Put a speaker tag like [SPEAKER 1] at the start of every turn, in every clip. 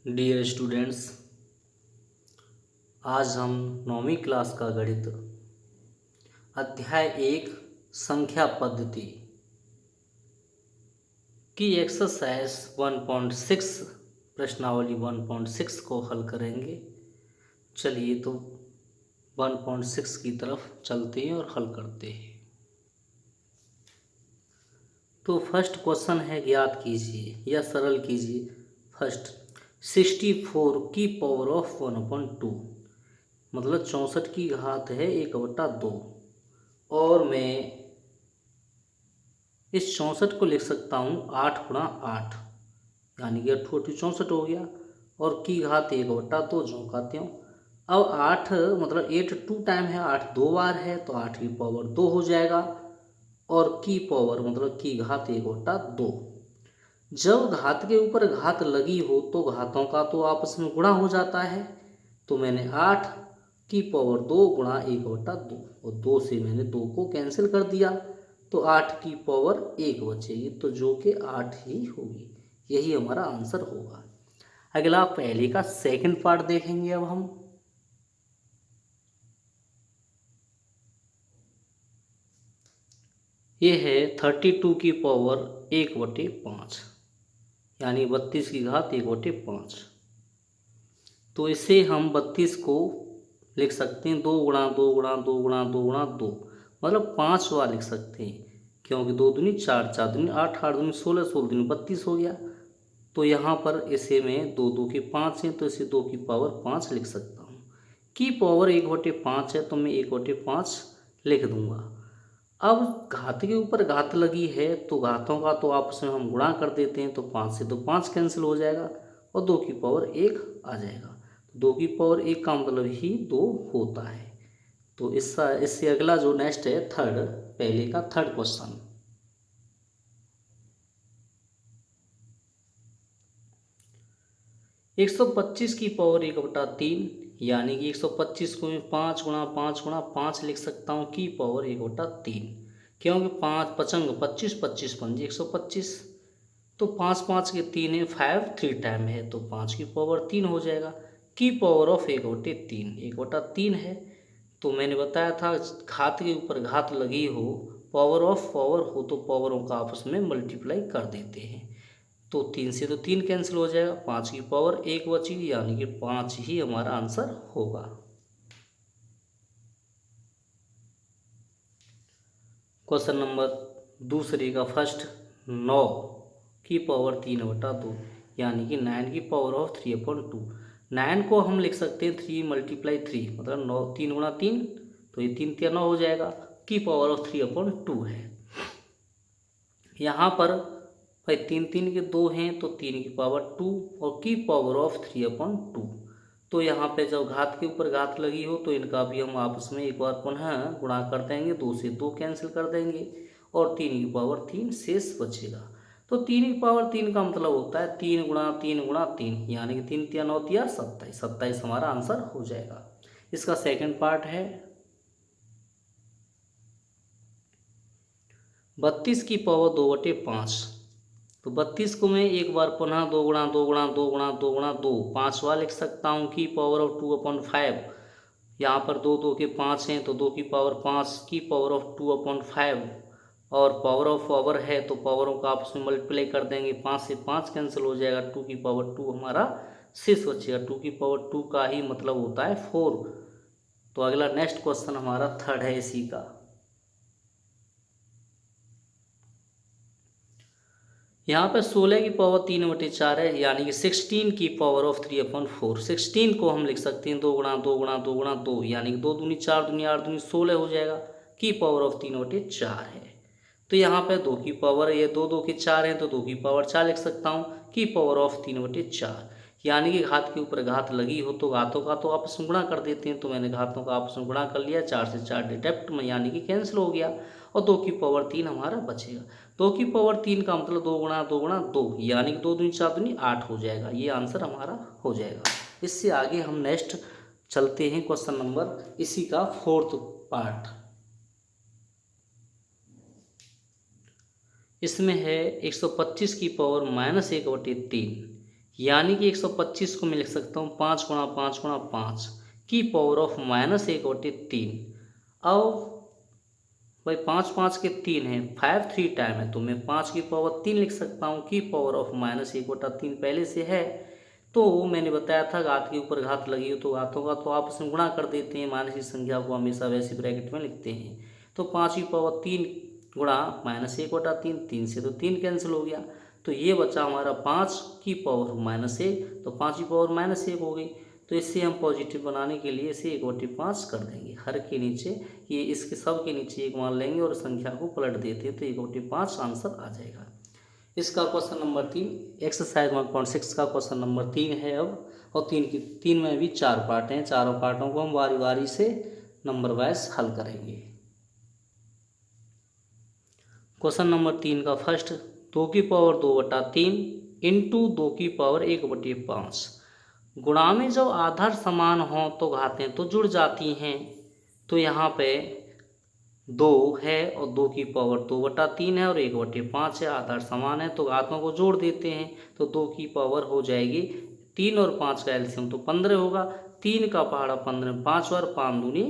[SPEAKER 1] Dear students, आज हम 9वीं class का गणित अध्याय 1 संख्या पद्धति की एक्सरसाइज 1.6 प्रश्नावली 1.6 को हल करेंगे। चलिए तो 1.6 की तरफ चलते हैं और हल करते हैं। तो फर्स्ट क्वेश्चन है, ज्ञात कीजिए या सरल कीजिए। फर्स्ट 64 की पावर ऑफ 1/2 मतलब 64 की घात है 1/2 और मैं इस 64 को लिख सकता हूँ 8 × 8 यानी कि 8×8 हो गया और की घात 1/2 जो कहते हो। अब 8 मतलब 8 2 टाइम है, 8 2 बार है तो 8 की पावर 2 हो जाएगा और की पावर मतलब की घात 1/2। जब घात के ऊपर घात लगी हो तो घातों का तो आपस में गुणा हो जाता है। तो मैंने 8 की पावर 2 गुणा 1/2 और 2 से मैंने 2 को कैंसिल कर दिया तो 8 की पावर 1 बचेगी, तो जो कि 8 ही होगी। यही हमारा आंसर होगा। अगला पहले का सेकंड पार्ट देखेंगे। अब हम ये है 32 की पावर 1/5 यानी 32 की घात 1/5। तो इसे हम 32 को लिख सकते हैं 2 गुणा 2 गुणा 2 गुणा 2 गुणा 2 मतलब 5 बार लिख सकते हैं, क्योंकि 2 दूनी 4, 4 दूनी 8, 8 दूनी 16, 16 दूनी 32 हो गया। तो यहाँ पर इसे मैं 2 2 के 5 हैं तो इसे 2 की पावर 5 लिख सकता हूँ। की पावर 1/5 है तो मैं 1/5 लिख दूंगा। अब घात के ऊपर घात लगी है तो घातों का तो आपस में हम गुणा कर देते हैं, तो 5 से तो 5 कैंसिल हो जाएगा और 2 की पावर 1 आ जाएगा। 2 की पावर 1 का मतलब ही 2 होता है। तो इससे अगला जो नेक्स्ट है थर्ड, पहले का थर्ड क्वेश्चन। एक 125 की पावर 1/3 यानी कि 125 को मैं 5 गुणा 5 गुणा 5 लिख सकता हूँ की पावर 1/3, क्योंकि 5 पचंग 25 25 पंजे 125। तो 5 5 के 3 है, 5 3 टाइम है तो 5 की पावर 3 हो जाएगा। की पावर ऑफ 1/3 1/3 है। तो मैंने बताया था घात के ऊपर घात लगी हो, पावर ऑफ पावर हो तो पावरों का आपस में मल्टीप्लाई कर देते हैं। तो 3 से तो 3 कैंसिल हो जाएगा, 5 की पावर 1 बची यानी कि 5 ही हमारा आंसर होगा। क्वेश्चन नंबर दूसरे का फर्स्ट 9 की पावर 3/2 यानी कि 9 की पावर ऑफ 3/2। 9 को हम लिख सकते हैं 3 × 3 मतलब 9, 3 गुणा 3 तो ये 3 3 9 हो जाएगा। की पावर ऑफ 3/2 है। यहाँ पर भाई 3 3 के 2 हैं तो 3 की पावर 2 और की पावर ऑफ 3/2। तो यहाँ पे जब घात के ऊपर घात लगी हो तो इनका भी हम आपस में एक बार पुनः गुणा कर देंगे, 2 से 2 कैंसिल कर देंगे और 3 की पावर 3 शेष बचेगा। तो 3 की पावर 3 का मतलब होता है 3 गुणा 3 गुणा 3 यानी कि 3 3 9 3 27, 27 हमारा आंसर हो जाएगा। इसका सेकंड पार्ट है 32 की पावर 2/5। तो 32 को मैं एक बार पुनः 2 गुणा 2 गुणा 2 गुणा 2 गुणा 2 5 बार लिख सकता हूँ की पावर ऑफ 2/5। यहाँ पर 2 2 के 5 हैं तो 2 की पावर 5 की पावर ऑफ 2/5 और पावर ऑफ पावर है तो पावरों का आपस में मल्टीप्लाई कर देंगे, 5 से 5 कैंसिल हो जाएगा, 2 की पावर 2 हमारा शेष बचेगा। 2 की पावर 2 का ही मतलब होता है 4। तो अगला नेक्स्ट क्वेश्चन हमारा थर्ड है इसी का। यहाँ पे 16 की पावर 3/4 है यानी कि 16 की पावर ऑफ 3/4। 16 को हम लिख सकते हैं 2 गुणा 2 गुणा 2 गुणा 2 यानी कि 2 दूनी 4 दूनी 8 दूनी 16 हो जाएगा। की पावर ऑफ 3/4 है। तो यहाँ पे 2 की पावर ये 2 2 के 4 हैं तो 2 की पावर 4 लिख सकता हूँ की पावर ऑफ 3/4 यानी कि घात के ऊपर घात लगी हो तो घातों का तो आपस में गुणा कर देते हैं। तो मैंने घातों का आपस में गुणा कर लिया, 4 से 4 डिडक्ट में यानी कि कैंसिल हो गया और 2 की पावर 3 हमारा बचेगा। 2 की पावर 3 का मतलब 2 गुणा 2 गुणा 2 यानी कि 2 दूनी 4 दूनी 8 हो जाएगा। ये आंसर हमारा हो जाएगा। इससे आगे हम नेक्स्ट चलते हैं क्वेश्चन नंबर इसी का फोर्थ पार्ट। इसमें है 125 की पावर -1/3 यानी कि 125 को मैं लिख सकता हूँ 5 गुणा 5 गुणा 5 की पावर ऑफ -1/3। अब भाई 5 5 के 3 है, 5 3 टाइम है, तो मैं 5 की पावर 3 लिख सकता हूँ की पावर ऑफ -1/3 पहले से है। तो मैंने बताया था घात के ऊपर घात लगी हो तो घातों का तो आपस में गुणा कर देते हैं, माइनस की संख्या को हमेशा वैसे ब्रैकेट में लिखते हैं। तो 5 की पावर 3 गुणा -1/3, 3 से तो 3 कैंसिल हो गया, तो ये बचा हमारा 5 की पावर -1, तो 5 की पावर -1 हो गई। तो इससे हम पॉजिटिव बनाने के लिए इसे 1/5 कर देंगे, हर के नीचे ये इसके सब के नीचे 1 मान लेंगे और संख्या को पलट देते हैं, तो 1/5 आंसर आ जाएगा। इसका क्वेश्चन नंबर 3 एक्सरसाइज 1.6 का क्वेश्चन नंबर 3 है अब। और 3 में भी 4 पार्ट हैं, चारों पार्टों को हम बारी बारी से नंबर वाइज हल करेंगे। क्वेश्चन नंबर 3 का फर्स्ट, 2 की पावर 2/3 इंटू 2 की पावर 1/5। गुणा में जब आधार समान हो तो घातें तो जुड़ जाती हैं। तो यहाँ पे 2 है और 2 की पावर 2/3 है और 1/5 है, आधार समान है तो घातों को जोड़ देते हैं। तो 2 की पावर हो जाएगी 3 और 5 का एलसीएम तो 15 होगा। 3 का पहाड़ा 15, 5 बार 5 दूनी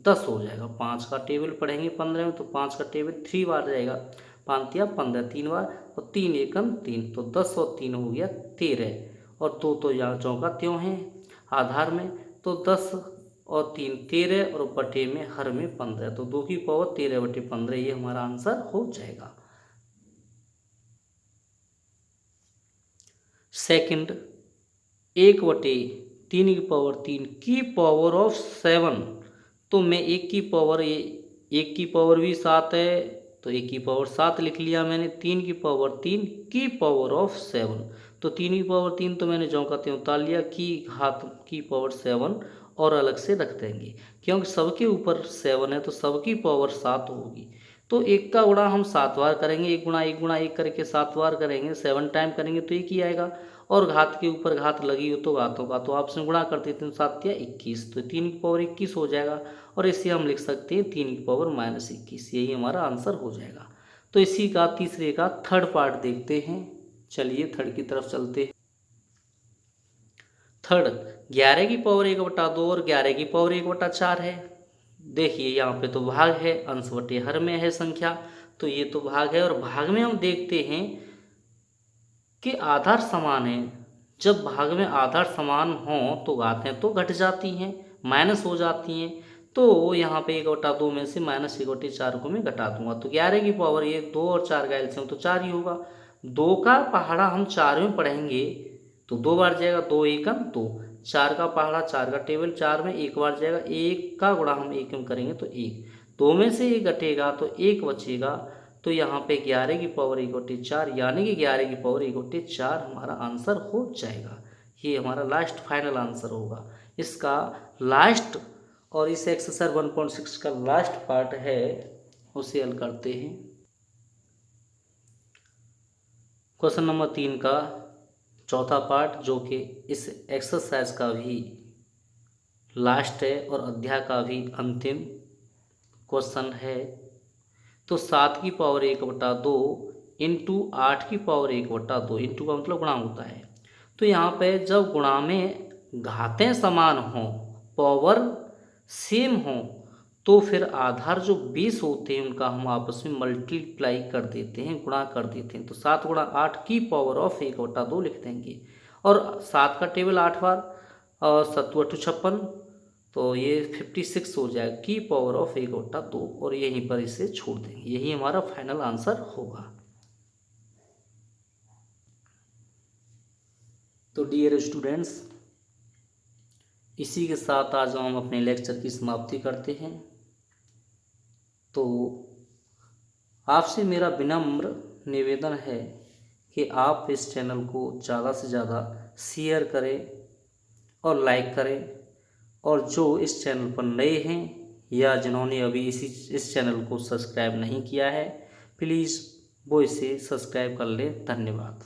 [SPEAKER 1] 10 हो जाएगा। 5 का टेबल पढ़ेंगे 15 में तो 5 का टेबल 3 बार जाएगा, 5 या 15 3 बार और 3 एकम 3, तो 10 और 3 हो गया 13 और 2 तो यहाँ चौका त्यों है आधार में, तो 10 और 3 13 और बटे में हर में 15, तो 2 की पावर 13/15 ये हमारा आंसर हो जाएगा। सेकंड, 1/3 की पावर 3 की पावर ऑफ 7। तो मैं 1 की पावर, ये 1 की पावर भी 7 है तो 1 की पावर 7 लिख लिया मैंने। 3 की पावर 3 की पावर ऑफ 7, तो 3 की पावर 3 तो मैंने ज्यों का त्यों उतार लिया, की घात की पावर 7 और अलग से रख देंगे क्योंकि सबके ऊपर 7 है तो सबकी पावर 7 होगी। तो 1 का गुणा हम 7 बार करेंगे, 1 गुणा 1 गुणा 1 करके 7 बार करेंगे, 7 टाइम करेंगे तो 1 ही आएगा। और घात के ऊपर घात लगी हो तो घातों का तो आपस में गुणा कर देते हैं, 7 या 21, तो 3 की पावर 21 हो जाएगा। और इसे हम लिख सकते हैं 3 की पावर -21, यही हमारा आंसर हो जाएगा। तो इसी का तीसरे का थर्ड पार्ट देखते हैं। चलिए थर्ड की तरफ चलते हैं। थर्ड, 11 की पावर 1/2 और 11 की पावर 1/4 है। देखिए यहाँ पे तो भाग है, अंश बटे हर में है संख्या, तो ये तो भाग है। और भाग में हम देखते हैं कि आधार समान है। जब भाग में आधार समान हो तो घातें तो घट जाती हैं, माइनस हो जाती हैं। तो यहाँ पे 1/2 में से -1/4 को मैं घटा दूंगा, तो 11 की पावर ये 2 और 4 का एलसीएम तो 4 ही होगा। 2 का पहाड़ा हम 4 में पढ़ेंगे तो 2 बार जाएगा, 2 एकम 2। 4 का पहाड़ा 4 का टेबल 4 में 1 बार जाएगा, 1 का गुणा हम 1 में करेंगे तो 1, 2 में से 1 घटेगा तो 1 बचेगा। तो यहाँ पे 11 की पावर 1/4 यानी कि 11 की पावर 1/4 हमारा आंसर हो जाएगा। ये हमारा लास्ट फाइनल आंसर होगा। इसका लास्ट और इस एक्सरसाइज 1.6 का लास्ट पार्ट है, उसे हल करते हैं। क्वेश्चन नंबर 3 का चौथा पार्ट जो कि इस एक्सरसाइज का भी लास्ट है और अध्याय का भी अंतिम क्वेश्चन है। तो 7 की पावर 1/2 इंटू 8 की पावर 1/2, इंटू का मतलब गुणा होता है। तो यहाँ पे जब गुणा में घातें समान हों, पावर सेम हो, तो फिर आधार जो 20 होते हैं उनका हम आपस में मल्टीप्लाई कर देते हैं, गुणा कर देते हैं। तो 7 गुणा 8 की पावर ऑफ 1/2 लिख देंगे। और 7 का टेबल 8 बार और 7 8 56, तो ये 56 हो जाएगा की पावर ऑफ 1/2 और यहीं पर इसे छोड़ देंगे। यही हमारा फाइनल आंसर होगा। तो डियर स्टूडेंट्स, इसी के साथ आज हम अपने लेक्चर की समाप्ति करते हैं। तो आपसे मेरा विनम्र निवेदन है कि आप इस चैनल को ज़्यादा से ज़्यादा शेयर करें और लाइक करें, और जो इस चैनल पर नए हैं या जिन्होंने अभी इस चैनल को सब्सक्राइब नहीं किया है, प्लीज़ वो इसे सब्सक्राइब कर लें। धन्यवाद।